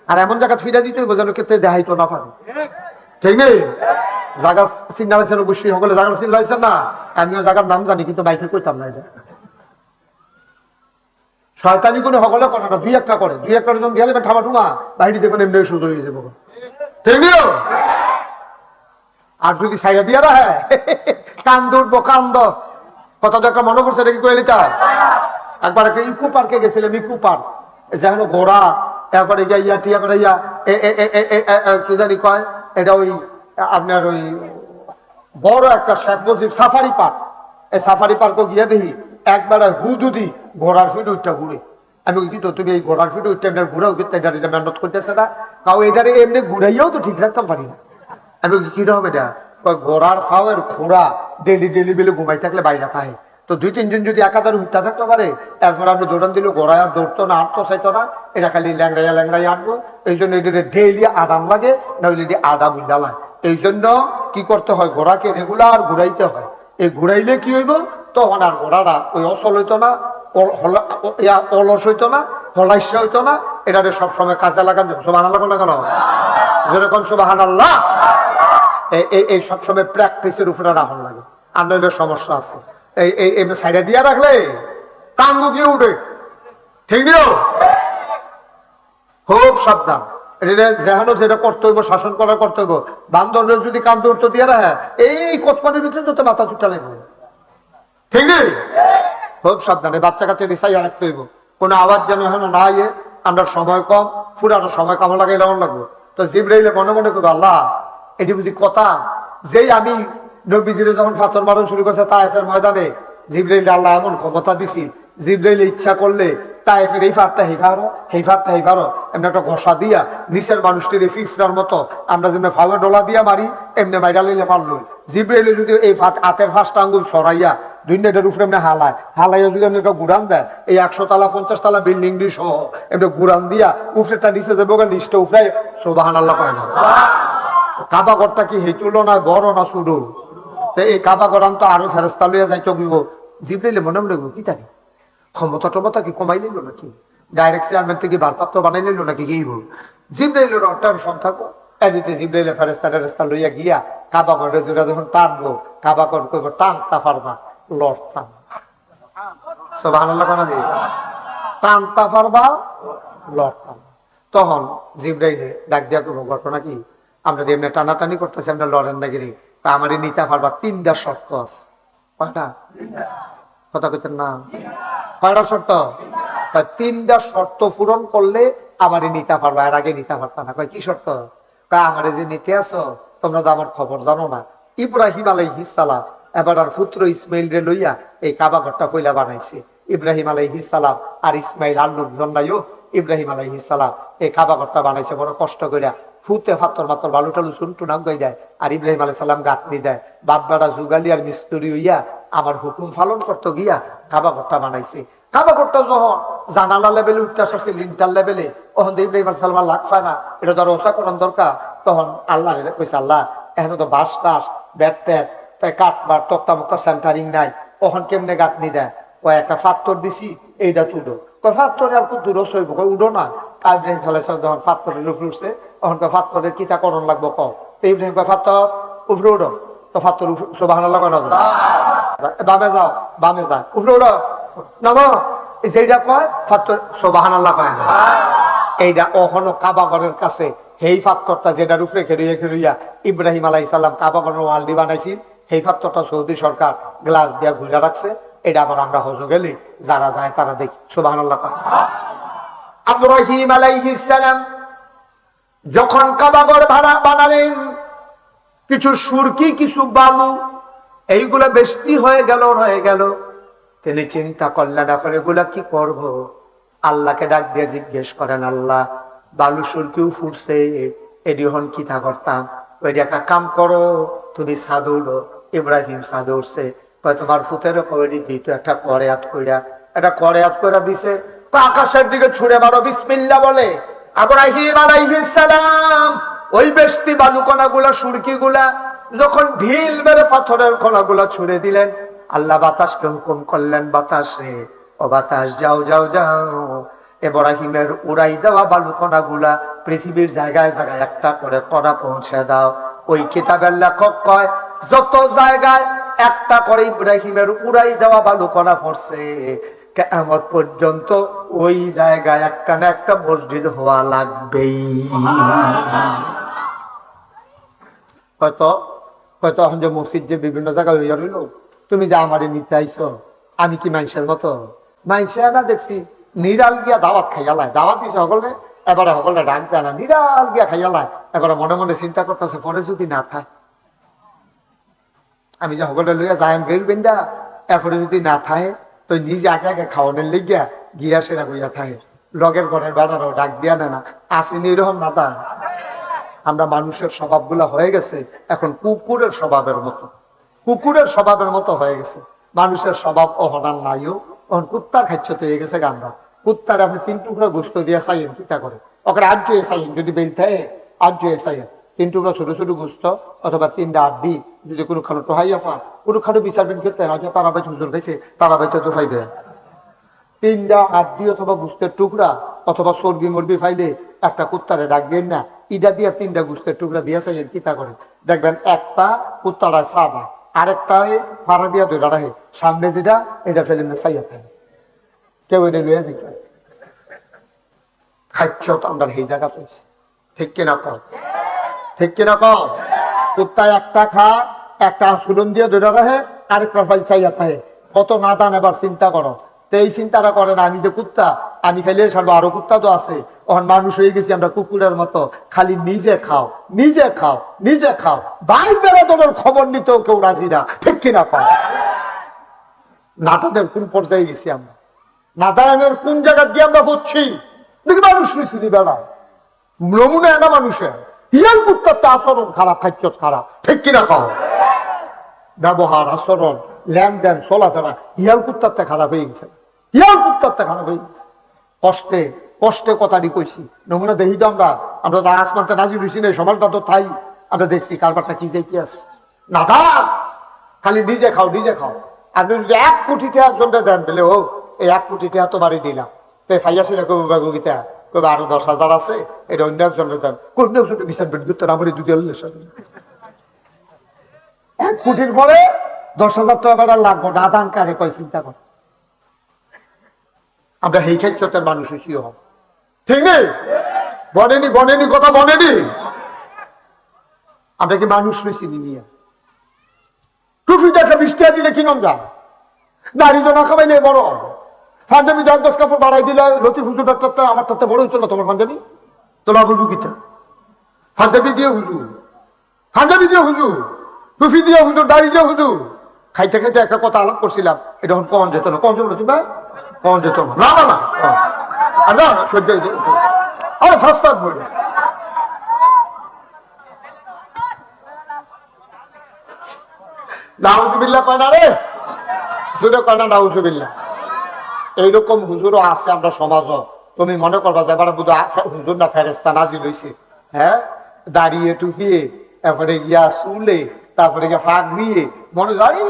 আর এমন জায়গা ফিরে দিতে বোঝানো যেন ক্ষেত্রে দেখাইতো না পারে। ঠিক নেই? জায়গা চিন্তাইছেন অবশ্যই, সকলে জায়গা চিন্তাইছেন না? আমিও জায়গার নাম জানি কিন্তু বাইকে কইতাম না। এটা শয়তানি কোনো সকলে করে না, দুই একটা করে। দুই একটা যখন গেলে ঠামা ঠুমা বাইরে দেখবেন এমনি শুরু হয়ে যাবো। ঠিক নেই? আর যদি সাইডা দিয়া রাখে কান্দ উঠবো, কান্দ। কথা তো একটা মনে করছে, এটা কি কইলিতা? একবার একটা ইকো পার্কে গেছিলাম, ইকো পার্ক, যেখানে ঘোড়া, তারপরে ইয়া টিয়া করে ইয়া কি জানি কয়, এটা ওই আপনার ওই বড় একটা শেখ মুজিব সাফারি পার্ক। এই সাফারি পার্কও গিয়ে দেখি একবার হুদুদি ঘোড়ার ফিটে উঠটা ঘুরে। আমি কিন্তু তুমি এই ঘোড়ার ফিটে উঠটা ঘুরাও কিন্তু এটা মেহনত করতেছে না, কাউ এটারে এমনি ঘুরাইয়াও তো ঠিক রাখতাম পারি না। আমি কিরকম এটা? ঘোড়ার ফাওয়ের ঘোড়া ডেলি ডেলি বেলে ঘুমাই থাকলে বাইরে খায়। তো দুই তিনজন যদি একাধারে উঠতে থাকতে পারে, এরপর আপনি দৌড়ান দিল, ঘোড়ায় আর দৌড়তো না, আটতো চাইতো না, এটা খালি ল্যাংড়াইয়া ল্যাংড়াইয়া আনবো। এই জন্য এটা ডেইলি আডান লাগে, নইলে আডা বুঝা লাগে। এই জন্য কি করতে হয়? ঘোড়াকে রেগুলার ঘুরাইতে হয়। এই ঘুরাইলে কি হইব? তখন আর ঘোড়াটা ওই অচল হইতো না, অলস হইতো না, হলাইসা হইতো না। এটারে সবসময় কাজে লাগান। সুবহানাল্লাহ না কেন? যেরকম সুবহানাল্লাহ এই সবসময় প্র্যাকটিসের উপরে রাখা লাগে। আর নইলে সমস্যা আছে। এই সাইডে দিয়া রাখলে কাঙ্গু কি উঠে। ঠিক নিও? খুব সাবধান। যেখানে যেটা করতে হইব, শাসন করার করতে হইব। বান্দরের যদি কান্দ উঠতে দিয়ে রাখে এই কতক্ষণের ভিতরে তো মাথা চুটা লাগবে। ঠিক নেই? খুব সাবধানে বাচ্চা কাছে রিসাইয়া রাখতে হইব। কোনো আওয়াজ যেন এখানে না ইয়ে। আমরা সময় কম, পুরানো সময় কামো লাগে এরকম লাগবো। তো জিবরাইলে মনে মনে করবো আল্লাহ এটি বুঝি কথা? যেই আমি নবীজিরে যখন পাথর মারণ শুরু করছে তায়েফের ময়দানে, জিবরাইল আল্লাহ এমন ক্ষমতা দিছি, জিবরাইল ইচ্ছা করলে তায়েফের এই ফাটটা হেফারো, এই ফাটটা হেফারো, এমনি একটা ঘষা দিয়া নিচের মানুষটির এই ফিফটার মতো আমরা যেমনি ফাওয়ে ডলা দিয়া মারি, এমনি মাইরা লইলে মারল। জিবরাইলে যদি এই হাতের ফাঁসটা আঙ্গুল সরাইয়া দুইটার উপরে এমনি হালাইয়া যদি এমনি একটা গুড়ান দেয়, এই 100 তালা 50 তালা বিল্ডিং দিয়ে সহ এমনি গুড়ান দিয়া উপরেটা নিচে দেবো, নিচটা উপরে সুবহানাল্লাহ কয় না। কাবা ঘরটা কি এই তুলনায় বড় না শুরু? এই কাবা ঘর তো আরো ফেরেশতা লইয়া যাইতো গিব। জিবরাইলে মনে মনে কি জানি ক্ষমতা টমতা কি কমাই নিল নাকি, ডাইরেক্ট চেয়ারম্যান থেকে ভারপ্রাপ্ত বানাই নিল নাকি কি? জিবরাইলের অটার সংখ্যা এদিকে জিবরাইলে ফেরেশতা লইয়া গিয়া কাবা ঘরে জোড়া যখন টানবো, কাবা ঘর কইব টানতা পারবা, লড়তাম। সুবহানাল্লাহ কোন জি টানতা পারবা লড়তাম। তখন জিব্রাইল ডাক দিয়া কোনো ঘটনা কি আমরা যে এমনি টানাটানি করতেছি আমরা লড়েন না গিরি আমারই নিতে পারবা 3টা শর্ত আছে। কয়টা কথা কইতেন না? কয়টা শর্ত? 3টা শর্ত পূরণ করলে আমারই নিতে পারবা, এর আগে নিতে পারতা না। কয় কি শর্ত? কয় আমারে যে নিতে আসো তোমরা তো আমার খবর জানো না। ইব্রাহিম আলাইহিস সালাম এবার আর পুত্র ইসমাইল রে লইয়া এই কাবা ঘরটা কইলা বানাইছে। ইব্রাহিম আলাইহিস সালাম আর ইসমাইল আর লোকজন নাইও, ইব্রাহিম আলাইহিস সালাম এই কাবা ঘরটা বানাইছে বড় কষ্ট কইরা। ফুতে ফাত্তর মাত্র বালু টালু চুনটু নাগাই দেয় আর ইব্রাহিম আলাইহিস সালাম গাঁথনি দেয়। বাপ বেটা যুগালি আর মিস্ত্রি হইয়া আমার হুকুম পালন করতে গিয়া কাবা ঘরটা বানাইছে। কাবা ঘরটা যখন জানালা লেভেলে উঠতে আসছে লিন্টার লেভেলে, তখন ইব্রাহিম আলাইহিস সালাম লাগ পায় না, এটা ধরো ওসা করার দরকার। তখন আল্লাহ কইছে আল্লাহ এখন তো বাস টাস ব্যাট ট্যাট তাই কাঠবার তক্তা মুক্তা সেন্টারিং নাই, ওখান কেমনে গাঁথনি দেয়? ও একটা ফাত্তর দিছি এইটা তুলো। ফাত্তরে আর খুব দূর সইব উঠো না। ইব্রাহিম আলাইহিস সালাম যখন ফাত্তরের উপরে উঠছে তখন ফাত্তরের কিতা করণ লাগবো কও? ইব্রাহিম ফাত্তর উপরে উঠো। তো ফাত্তর সুবহানাল্লাহ কয় না? বামে যাও, বামে যাও, উপরে উঠো নামো। যেটা কয় ফাত্তর সুবহানাল্লাহ কয় না? এইটা ওখানো কাবা ঘরের কাছে সেই ফাত্তরটা যেটার উপরে খেলুইয়া খেলুইয়া ইব্রাহিম আলাইহিস সালাম কাবা ঘরের ওয়ালডি বানাইছি, সেই ফাত্তরটা সৌদি সরকার গ্লাস দিয়া ঘুরে রাখছে। এটা আবার আমরা হজ গেলে যারা যায় তারা দেখি। সুবহানাল্লাহ। ইব্রাহিম আলাইহিস সালাম যখন কাবা ঘর বানালেন কিছু সুরকি কিছু বালু এইগুলা বেশি হয়ে গেল। তিনি চিন্তা করলেন এখন এগুলা কি করব? আল্লাহকে ডাক দিয়ে জিজ্ঞেস করেন আল্লাহ বালু সুরকিও ফুটছে এডি হন কি তা করতাম? ওই একটা কাম করো তুমি সাধু উঠো। ইব্রাহিম সাধু উঠছে, তোমার ফুতের একটা করেয়াত কইরা একটা করেয়াত কইরা দিছে। আকাশের দিকে ছুড়ে মারো বিসমিল্লাহ বলে ইব্রাহিম আলাইহিস সালাম ওই বেশি বালু কণাগুলা সুরকি গুলা যখন ঢিল মেরে পাথরের কণাগুলা ছুড়ে দিলেন, আল্লাহ বাতাসকে হুকুম করলেন বাতাস রে ও বাতাস যাও যাও যাও, ইব্রাহিমের উড়াই দেওয়া বালু কণাগুলা পৃথিবীর জায়গায় জায়গায় একটা করে কণা পৌঁছে দাও। ওই কিতাবের লেখক কয় যত জায়গায় একটা করে ইব্রাহিমের উড়াই দেওয়া বালু কণা পড়ছে কিয়ামত পর্যন্ত ওই জায়গায় একটা না একটা মসজিদ হওয়া লাগবেই। হয়তো হয়তো এখন যে মসজিদ যে বিভিন্ন জায়গায় হইয়া রইল, তুমি যে আমারে নিতে আইছো আমি কি মানুষের মতো? মানুষের না দেখছি নিরাল গিয়া দাওয়াত খাইয়ালায়, দাওয়াত দিয়েছে সকলে, এবারে সকলে ডাক দেয় না, নিরাল গিয়া খাইয়ালায়। এবারে মনে মনে চিন্তা করতেছে পরে যদি না থাক, আমি যে সকলে লইয়া যাই গেল বেন্দা, এরপরে যদি না থাকে তো নিজে আগে আগে খাওয়ানোর লেগিয়া গিয়া সেরা গইয়া থাকে। লগের ঘরের বেড়ারও ডাক দিয়া নেয় না, আসেনি এরকম না তা। আমরা মানুষের স্বভাব গুলা হয়ে গেছে এখন কুকুরের স্বভাবের মতো, কুকুরের স্বভাবের মতো হয়ে গেছে। মানুষের স্বভাব অহনার নাইও, তখন কুত্তার খাচ্ছ তো হয়ে গেছে গান্ধা। কুত্তার আপনি 3 টুকরা গোস্ত দিয়ে চাইয়েন চিন্তা করে, ওকে আজ জয়ে চাইয়েন যদি বেল থাকে আজ জয়ে চাইয়েন 3 টুকরা ছোট ছোট গোস্ত অথবা 3টা আড্ডি যদি কোনো খানো টোহাইয়া পান কোনো খানো বিচারবেন খেতে হয়তো তারা বাইতে হুজুর খাইছে তারা বাইতে তো ফাইবে 3টা আড্ডি অথবা গোস্তের টুকরা অথবা চর্বি মর্বি ফাইলে একটা কুত্তারে ডাক দেন না, ইটা দিয়ে 3টা গোস্তের টুকরা দিয়ে চাইয়েন কিতা করে দেখবেন একটা কুত্তারা চাবা আরেকটায় ফাড়া দিয়া ধরে রাখে, সামনে যেটা এটা ফেলে খাইয়া থাকে কেউ এটা লইয়া দিকে খাচ্ছ তো আমরা এই জায়গা পেয়েছি। ঠিক কিনা কম? ঠিক কিনা কম? কুত্তায় একটা খা একটা সুলন দিয়ে ধরে রাখে আরেকটা ফাইল চাইয়া থাকে। কত নাদান এবার চিন্তা করো। তো এই চিন্তাটা করে না আমি যে কুত্তা আমি খাইলে সারবো, আরো কুত্তা তো আছে। তখন মানুষ হয়ে গেছি আমরা কুকুরের মতো, খালি নিজে খাও নিজে খাও নিজে খাও, ভাই বেড়াদনের খবর নিতেও কেউ রাজি না। ঠিক কিনা কম? নাদানের কোন পর্যায়ে গেছি আমরা? নাদানের কোন জায়গা দিয়ে আমরা বুঝছি দেখি মানুষ হয়েছি বেড়া নমুনা না মানুষের হিয়াল কুত্তার তো আচরণ খারাপ, খাদ্য খারাপ। ঠিক কিনা কম? ব্যবহার আচরণ লেনদেন চলাফেরা হিয়াল কুত্তার খারাপ হয়ে গেছে, হিয়াল কুত্তার খারাপ হয়ে গেছে। কষ্টে কষ্টে কথাটি কইছি নমুনা দেখি তো আমরা আমরা তো আসমানটা নাজি রুচি নেই সমাজটা তো তাই আমরা দেখছি কারবারটা কি যাই কি আছে না দা খালি নিজে খাও নিজে খাও। আপনি যদি 1 কোটি টাকা একজনটা দেন বলে ও এই 1 কোটি টাকা তোমারই দিলাম, তো ফাইয়াছি না কবি বাগুগিতা কবে আরো 10,000 আছে এটা অন্য একজনের দেন, কোন একজনের বিচার বের করতে আমার যদি 1 কোটির পরে 10,000 টাকা লাগবো না দান কারে কয় চিন্তা কর। আমরা এই ক্ষেত্রের মানুষ হইছি হব, ঠিক নেই? বনেনি কথা বনেনি। আমরা কি মানুষ হয়েছি নিয়ে? টুফি দেখা 20 টাকা দিলে কিনম যা, দাড়ি তো না খাবাইলে বড়। পাঞ্জাবি 10 কাপড় বাড়াই দিলে লতি হুজুর ডাক্তার আমার তাতে বড় হইতো না তোমার পাঞ্জাবি? তোলা বলবো কিতা? পাঞ্জাবি দিয়ে হুজুর, টুফি দিয়ে হুজুর, দাড়ি দিয়ে হুজুর। খাইতে খাইতে একটা কথা আলাপ করছিলাম, এটা এখন কম যেত না। কম যেত না, কম যেত না, না আর না সহ্য আরে ফার্স্ট বলি নাউজুবিল্লাহ কয় না রে, হুজুরে কয় না নাউজুবিল্লাহ। এইরকম হুজুরও আছে আমরা সমাজ। তুমি মনে করবা যে এবার বুধ হুজুর না ফেরেস্তা নাজিল হইছে, হ্যাঁ, দাঁড়িয়ে টুপিয়ে, তারপরে গিয়া চুলে, তারপরে গিয়া ফাঁক দিয়ে মনে জানি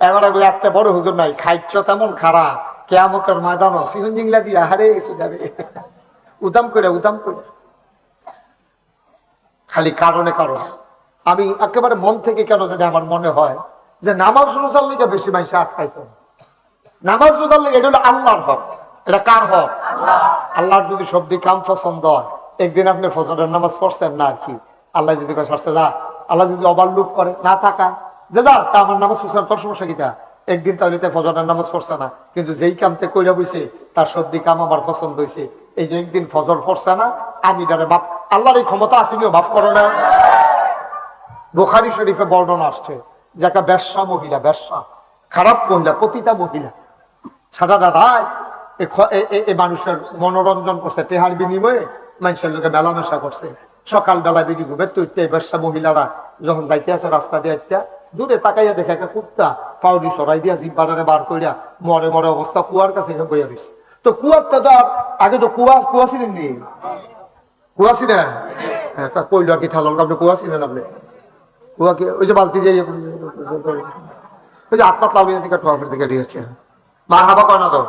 এবারে একটা বড় হুজুর নাই, খাইছ তেমন খারাপ, কেয়ামতের ময়দান সিহন জিংলা দিয়া হারে উদাম করে খালি কারণে। আমি একেবারে মন থেকে কেন জানি আমার মনে হয় যে নামাজ রোজার লিগে বেশি মানুষ আটকাইতো। নামাজ রোজার লিগে এটা হলো আল্লাহর হক। এটা কার হক? আল্লাহর যদি সবদি কাম পছন্দ হয়, একদিন আপনি ফজরের নামাজ পড়ছেন না আর কি, আল্লাহ যদি সরছে যা, আল্লাহ যদি ওভারলুক করে না থাকা যে যা তা আমার নামাজ পড়ছে তোর সমস্যা কিটা, একদিন তাহলে ফজরের নামাজ পড়ছে না, কিন্তু যেই কামতে কইরা বইছে তার সবদি কাম আমার পছন্দ হয়েছে, এই যে একদিন ফজর পড়ছে না, আমি ডারে মাফ, আল্লাহর এই ক্ষমতা আসেনিও মাফ করো না। বুখারী শরীফে বর্ণনা আসছে যে একটা বেশ্যা মহিলা, খারাপ মহিলা, পতিতা মহিলা, সারাটা রাত এই মানুষের মনোরঞ্জন করছে, টেহার বিনিময়ে মানুষের লোকে মেলামেশা করছে। সকালবেলা বেরিয়ে ঘুমে তুইতে বেশ্যা মহিলারা যখন যাইতে আছে রাস্তা দিয়ে একটা দূরে তাকাইয়া দেখে একটা কুত্তা পাউডি সরাই দিয়া জিব্বারে বার করিয়া মরে অবস্থা কুয়ার কাছে বইয়া রয়েছে। তো কুয়ারটা তো আগে তো কুয়া ছিলেন নি, কুয়া ছিলেন কইল আর কি ঠাল আপনি কুয়া ছিলেন, আপনি কুয়াকে ওই যে বালতি দিয়ে ওই যে আত্মা লাউলিয়া থেকে টোয়াফের থেকে দিয়েছে মার হাবা কয় না তো,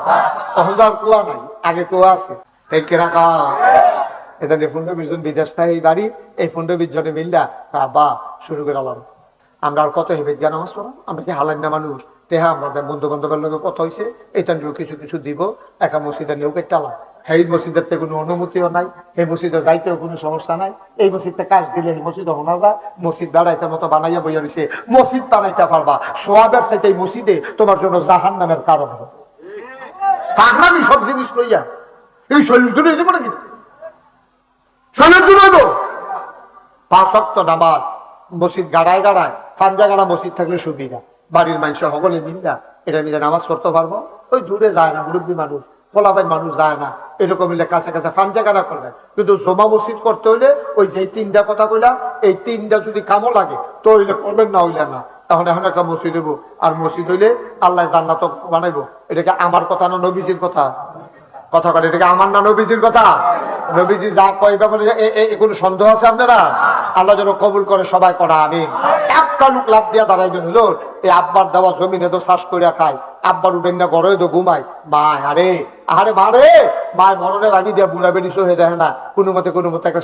তখন তো আর কুয়া নাই, আগে কুয়া আছে। এই কেরাকা এদের 15-20 জন বিদেশ থাকে এই বাড়ি, এই 15-20 জনে মিললা বা শুরু করে আলাম আমরা আর কত হেবে জ্ঞান নামাজ পড়াম, আমরা কি হালান না মানুষ, তেহা আমাদের বন্ধু বান্ধবের লোক কত হয়েছে, এটা নিয়েও কিছু দিব, একা মসজিদের নিয়েও কেটালাম। এই মসজিদের থেকে কোনো অনুমতিও নাই, এই মসজিদে যাইতেও কোনো সমস্যা নাই, এই মসজিদে কাজ দিলে এই মসজিদে হোনা যায়, মসজিদ বাড়াইতে মতো বানাইয়া বইয়া রয়েছে, মসজিদ বানাইতে পারবা, সোয়াবের সাথে এই মসজিদে তোমার জন্য জাহান নামের কারণ হবে। পাগলামি সব জিনিস লইয়া এই শরীর জন্য হইতে পারে কি শরীর জন্য হইব। 5 ওয়াক্ত নামাজ মসজিদ গাড়ায় ফাঞ্জা গাড়া মসজিদ থাকলে সুবিধা, বাড়ির মানুষ সকলে মিললা এটা মিলে নামাজ পড়তে পারবো। ওই দূরে যায় না, মুরব্বী মানুষ ফলাফাই মানুষ যায় না, এরকম মিলে কাছে ফাঞ্জা গাড়া করবেন। কিন্তু জমা মসজিদ করতে হইলে ওই যে 3টা কথা বললাম, এই 3টা যদি কামও লাগে তো হইলে করবেন, না হইলে না। তখন এখন একটা মসজিদ হইব, আর মসজিদ হইলে আল্লাহ জান্নাত বানাইবো। এটাকে আমার কথা না নবীজির কথা? কথা করে এটাকে আমার না নবীজির কথা? নবীজি যা কয় ব্যাপারে কোনো সন্দেহ আছে আপনারা? আল্লাহ যেন কবুল করে সবাই করা আমিন। একটা লোক লাভ দিয়া দাঁড়াইবেন হলো এই আব্বার দেওয়া জমিনে তো চাষ করিয়া খায়, আব্বার উঠেন না ঘরে তো ঘুমায়, মায় আরে মারে মায় মরণের আগে দিয়া বুড়া বেড়ি সহে দেখে না, কোনো মতে একটা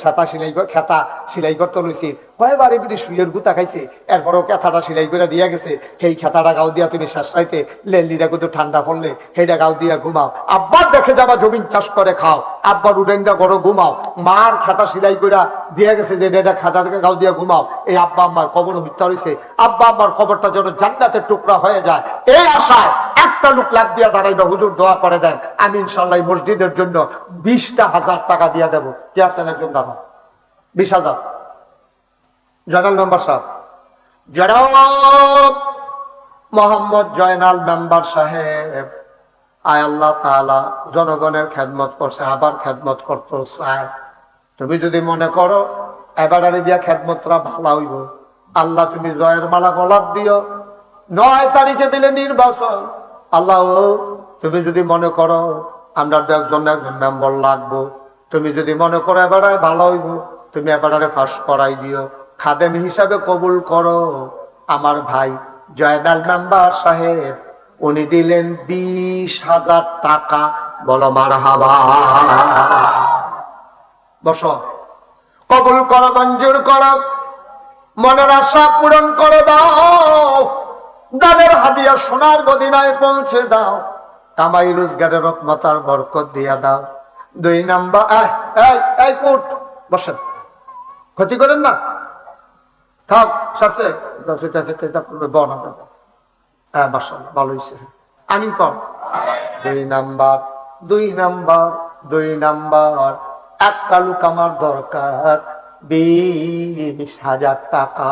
খেতা সিলাই করতে লইছি, কয়েবারে বেটি শুয়ের গুতা খাইছে, এরপরও খেতাটা সিলাই করে দিয়া গেছে, সেই খেতাটা গাও দিয়া তুমি শাসাইতে লেলিটা কিন্তু ঠান্ডা পড়লে সেইটা গাও দিয়া ঘুমাও, আব্বার দেখে যাবা জমিন চাষ করে খাও, আব্বার উঠেনটা ঘরে ঘুমাও, মার খেতা সিলাই করে দিয়া গেছে যে এটা খাতা থেকে গাও দিয়া ঘুমাও। এই আব্বা আম্মার কবর হত্যা হয়েছে, আব্বা আম্মার কবরটা যেন জান্নাতের টুকরা হয়ে যায়, এই আশায় একটা লোক লাভ দিয়া দাঁড়াইবে, হুজুর দোয়া করে দেন আমি ইনশাল্লাহ মসজিদের জন্য 20,000 টাকা দিয়া দেবো। কে আছেন একজন দাদা? 20,000 জয়নাল মেম্বার সাহেব, জনাব মোহাম্মদ জয়নাল মেম্বার সাহেব, আয় আল্লাহ তাআলা জনগণের খেদমত করছে, আবার খেদমত করতে চায়। তুমি যদি মনে করো এবারে দিয়া খেদমতরা ভালো হইব, আল্লাহ তুমি জয়ের মালা গলাপ দিও। 9 তারিখে দিলে নির্বাচন, আল্লাহ তুমি যদি মনে করো আমরা একজন মেম্বার লাগবো, তুমি যদি মনে করো এবারে ভালো হইব, তুমি এবারে ফাঁস করাই দিও, খাদেম হিসাবে কবুল করো। আমার ভাই জয়নাল মেম্বার সাহেব উনি দিলেন 20,000 টাকা, বলো মারহাবা। বসো, কবুল করো, মঞ্জুর করো, মনের আশা পূরণ করে দাও, দানের হাদিয়া সোনার মদিনায় পৌঁছে দাও। কামাই রোজগারের রহমতার বরকত দিয়া দাও। 2 নাম্বার, এই কোট বসেন, ক্ষতি করেন না, থাক শাসে ভালো হয়েছে। আমি কম 2 নাম্বার একটা লোক আমার দরকার 20,000 টাকা।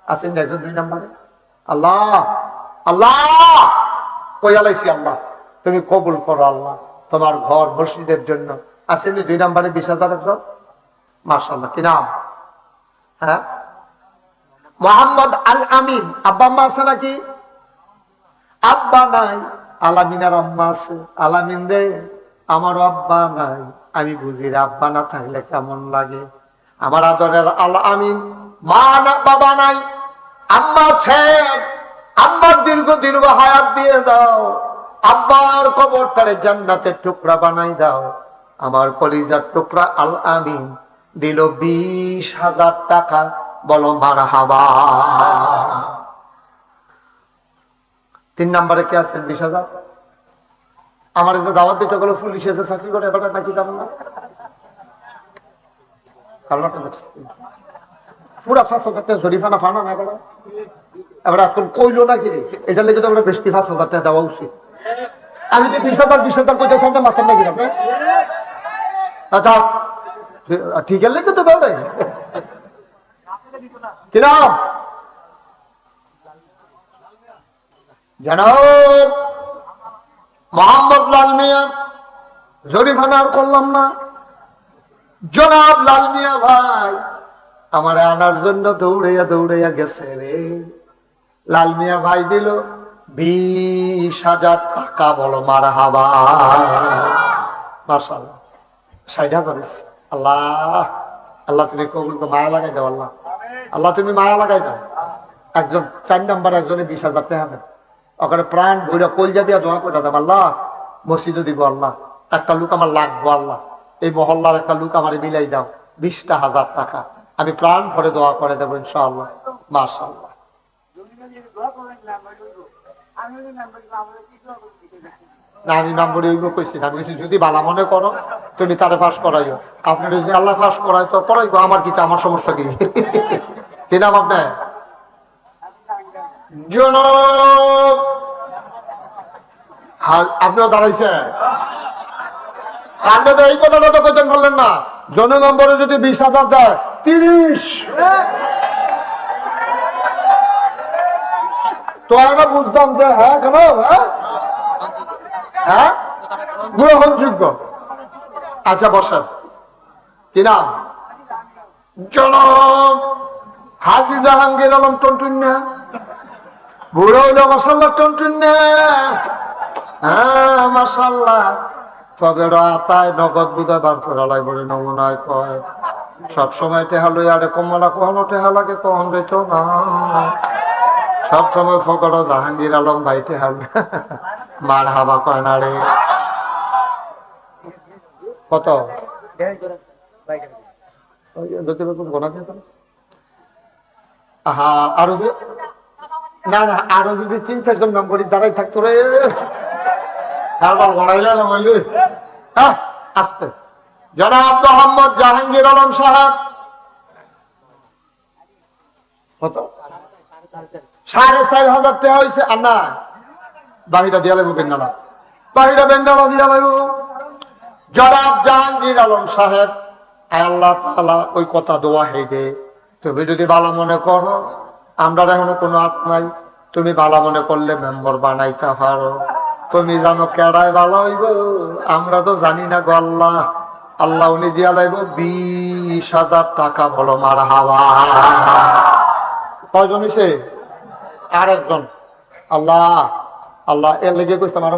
আছেন একজন 2 নাম্বারে? আল্লাহ আল্লাহ কইয়ালাইছি, আল্লাহ তুমি কবুল করো, আল্লাহ তোমার ঘর মসজিদের জন্য। আসেনি 2 নাম্বারে 20,000 একজন? মাশাআল্লাহ, কি নাম? হ্যাঁ, মোহাম্মদ আল আমিন। আব্বা আম্মা আছে নাকি? আব্বা নাই, আলামিনার আম্মা আছে। আলামিন রে, আমার আব্বা নাই, আমি বুঝি রে আব্বা না থাকলে কেমন লাগে। আমার আদরের আল আমিন, মা না বাবা নাই, আম্মা আছেন, আম্মার দীর্ঘ হায়াত দিয়ে দাও, আব্বার কবরটারে জান্নাতের টুকরা বানাই দাও। আমার কলিজার টুকরা আল আমিন দিল 20,000 টাকা। বলো মারহাবা। 3 নাম্বারে কে আছেন? 20,000। আমার যে দাওয়াত দিতে গেল পুলিশ এসে চাকরি করে, এবার নাকি তেমন না, পুরা 5,000 টাকা জরিফানা ফানা না করে। এবার এখন কইলো নাকি এটা লেগে তো আমরা বেশি 5,000 টাকা দেওয়া উচিত। আমি তো 20,000 করতেছি, আপনার মাথার নাকি আপনি? আচ্ছা ঠিক আছে, লেগে তো বেড়াই কিরাম জনাব মোহাম্মদ লাল মিয়া। জরিফানা আর করলাম না। জনাব লাল মিয়া ভাই আমার আনার জন্য দৌড়াইয়া গেছে রে। লাল মিয়া ভাই দিল 20,000 টাকা। বলো মারহাবা। মাশাআল্লাহ, 60,000 হয়েছে। আল্লাহ আল্লাহ তুমি কবুল, মায়া লাগাই দাও আল্লাহ, আল্লাহ তুমি মায়া লাগাই দাও। একজন 4 নাম্বার একজনে 20,000 টাকা দেন, ওখানে প্রাণ ভৈরা কলজা দিয়া দোয়া করে দেব, আল্লাহ মসজিদে দিব, আল্লাহ একটা লোক আমার লাগবো, আল্লাহ এই মহল্লার একটা লোক আমার মিলাই দাও 20,000 টাকা। আমি প্রাণ ভরে দোয়া করে দেবো ইনশাআল্লাহ। মাশাআল্লাহ। না আমি নম্বরে ওইগুলো কইছি না, আমি যদি বালা মনে করো তুমি তারে ফাঁস করাইও। আপনি যদি আল্লাহ ফাঁস করাই তো করাইবো, আমার কিছু, আমার সমস্যা কি? কি নাম আপনার? আপনিও দাঁড়াইছেন? আপনি তো এই কথাটা তো কইতেন বললেন না, জন নম্বরে যদি 20,000 দেয় 30 তো আমরা বুঝতাম যে হ্যাঁ কেন, হ্যাঁ গ্রহণযোগ্য। আচ্ছা বসেন, কি নাম? জনাব হাজী জাহাঙ্গীর আলম টন্টুন্না। বুড়ো হইলো মাশাআল্লাহ টন্টুন্না। হ্যাঁ মাশাআল্লাহ, পকেট আতায় নগদ বুঝায় বার করা লাই বলে নমুনায় কয় সবসময় টেহা লই আরে কমলা কখনো টেহা লাগে কখন যেত না, সবসময় ফকর জাহাঙ্গীর আলম ভাই টেহা মার হাবা কয় না রে। কত আরো না না, আরো যদি 3-4 জন নম্বরই দাঁড়াই থাকতো রে, আসতে। জনাব মোহাম্মদ জাহাঙ্গীর আলম সাহেব। কত? 4,500 টাকা হয়েছে। আর না বাহিরা দিয়া লাগবো, বেন্ডালা বাহিরা বেন্ডালা দিয়া লাগবো। জনাব জাহাঙ্গীর আলম সাহেব, আল্লাহ তাআলা ওই কথা দোয়া হেগে তুমি যদি ভালো মনে করো, আমরা এখনো কোনো হাত নাই, তুমি ভালো মনে করলে মেম্বার বানাইতে পারো। তুমি জানো কেডায় ভালো হইব, আমরা তো জানি না গো আল্লাহ। আল্লাহ উনি দিয়া লাইব 20,000 টাকা। বলো মারহাবা। কয়জন হইছে? আর একজন। আল্লাহ আল্লাহ এর লেগে কইছে আমার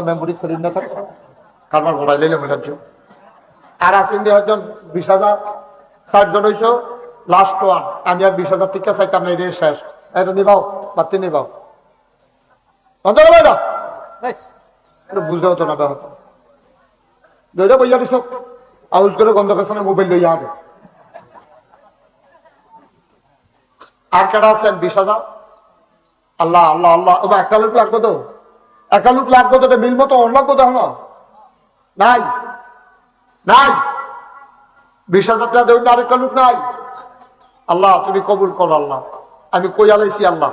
মেমোরি করি না থাকে কারবার ঘোড়াই লাইলে মনে হচ্ছে। আর আছেন 20,000, 60 জন হইছো, লাস্ট ওয়ান। আমি আর 20,000 টিকা চাইতাম না, এটা শেষ। এটা নিবাও, বাতি নিবাও, অন্তর বাইরা বুঝতে হতো না ব্যাপার। দুইটা বইয়া দিছ আউজ করে গন্ধ কাছে মোবাইল লইয়া আগে। আর কেটা আছেন 20,000? আল্লাহ আল্লাহ আল্লাহ, একটা লোক লাগবো তো একটা লোক লাগবো তো বিল মতো অন্য লাগবো তো নাই নাই 20,000 টাকা দেবেন আরেকটা লোক নাই। আল্লাহ তুমি কবুল করো আল্লাহ। আমি কই আলাইছি আল্লাহ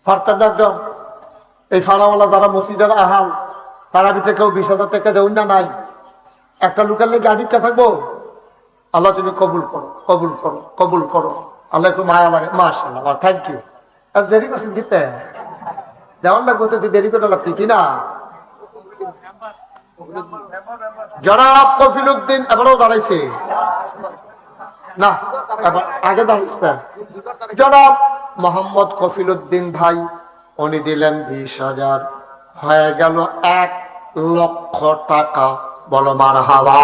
ফারতার একদম এই ফাড়াওয়ালা যারা মসজিদের আহাল তারা দিচ্ছে কেউ 20,000 টাকা দেউন না নাই একটা লোকের লেগে আডিকা থাকবো। আল্লাহ তুমি কবুল করো কবুল করো কবুল করো আল্লাহ একটু মায়া লাগে মাশাআল্লাহ থ্যাংক ইউ। দেরি করছেন দিতে যেমন লাগবো তো দেরি করে লাগবে কিনা। জনাব কফিলউদ্দিন এবারও দাঁড়াইছে না এবার আগে দাঁড়াইছে জনাব মোহাম্মদ কফিলউদ্দিন ভাই উনি দিলেন 20,000 হয়ে গেল 1 লক্ষ টাকা। বলো মারহাবা।